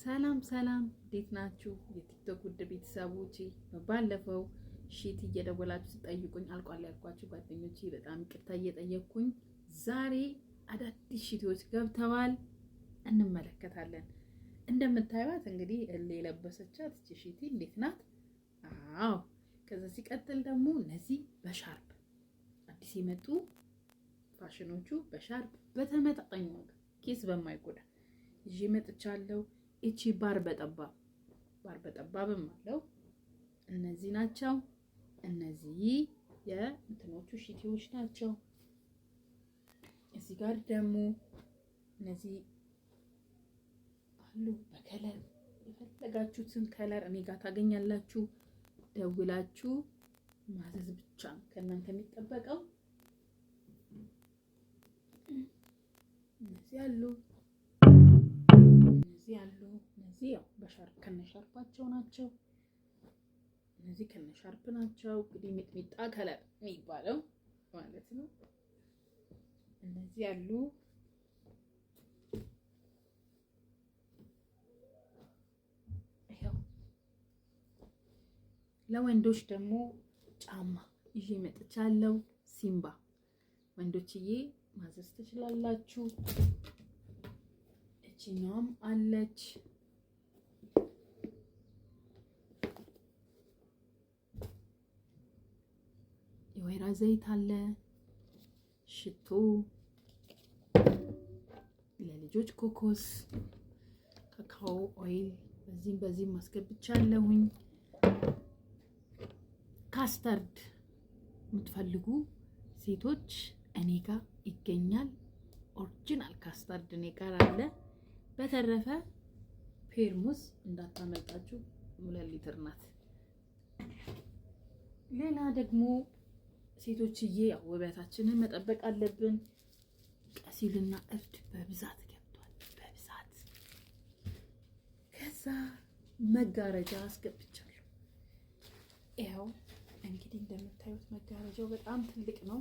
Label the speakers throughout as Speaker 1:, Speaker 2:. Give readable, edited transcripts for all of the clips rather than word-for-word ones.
Speaker 1: ሰላም ሰላም፣ እንዴት ናችሁ የቲክቶክ ውድ ቤተሰቦቼ? ባለፈው ሺት እየደወላችሁ ትጠይቁኝ አልቋል ያልኳችሁ ጓደኞቼ በጣም ይቅርታ እየጠየቅኩኝ ዛሬ አዳዲስ ሺቶች ገብተዋል እንመለከታለን። እንደምታዩት እንግዲህ የለበሰቻት እቺ ሺቲ እንዴት ናት? አዎ። ከዛ ሲቀጥል ደግሞ እነዚህ በሻርፕ አዲስ የመጡ ፋሽኖቹ በሻርፕ በተመጣጣኝ ዋጋ ኪስ በማይጎዳ ይዤ መጥቻለሁ። እቺ ባር በጠባብም አለው። እነዚህ ናቸው። እነዚህ የእንትኖቹ ሺቲዎች ናቸው። እዚህ ጋር ደግሞ እነዚህ አሉ በከለር የፈለጋችሁትን ከለር እኔ ጋር ታገኛላችሁ። ደውላችሁ ማዘዝ ብቻ ነው ከእናንተ የሚጠበቀው። እነዚህ አሉ እነዚህ ያው በሻርፕ ከነሻርፓቸው ናቸው። እነዚህ ከነሻርፕ ናቸው። እንግዲህ ሚጥሚጣ ከለር የሚባለው ማለት ነው። እነዚህ አሉ። ይሄው ለወንዶች ደግሞ ጫማ ይዤ መጥቻለሁ። ሲምባ ወንዶችዬ ማዘዝ ትችላላችሁ። እቺኛም አለች። የወይራ ዘይት አለ፣ ሽቶ፣ ለልጆች ኮኮስ፣ ካካኦ ኦይል በዚህም ማስገብቻለሁኝ። ካስተርድ የምትፈልጉ ሴቶች እኔ ጋር ይገኛል። ኦሪጂናል ካስተርድ እኔ ጋር አለ። በተረፈ ፔርሙስ እንዳታመጣችሁ 2 ሊትር ናት። ሌላ ደግሞ ሴቶችዬ ያው ውበታችንን መጠበቅ አለብን። ቀሲልና እርድ በብዛት ገብቷል በብዛት። ከዛ መጋረጃ አስገብቻለሁ። ይኸው እንግዲህ እንደምታዩት መጋረጃው በጣም ትልቅ ነው።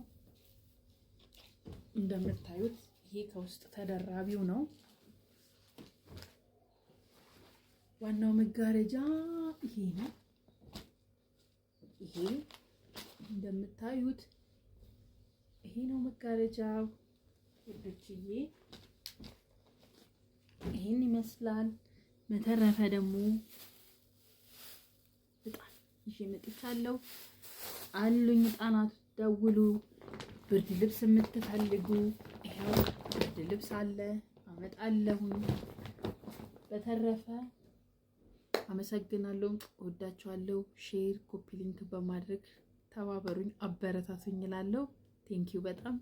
Speaker 1: እንደምታዩት ይሄ ከውስጥ ተደራቢው ነው። ዋናው መጋረጃ ይሄ ነው። ይሄ እንደምታዩት ይሄ ነው መጋረጃው። ወደችዬ ይሄን ይመስላል። በተረፈ ደግሞ እጣን ይዤ መጥቻለሁ። አሉኝ እጣናት፣ ደውሉ። ብርድ ልብስ የምትፈልጉ ይሄው ብርድ ልብስ አለ አመጣለሁኝ። በተረፈ አመሰግናለሁ፣ እወዳችኋለሁ። ሼር፣ ኮፒ ሊንክ በማድረግ ተባበሩኝ፣ አበረታቱኝ እላለሁ። ቴንኪው በጣም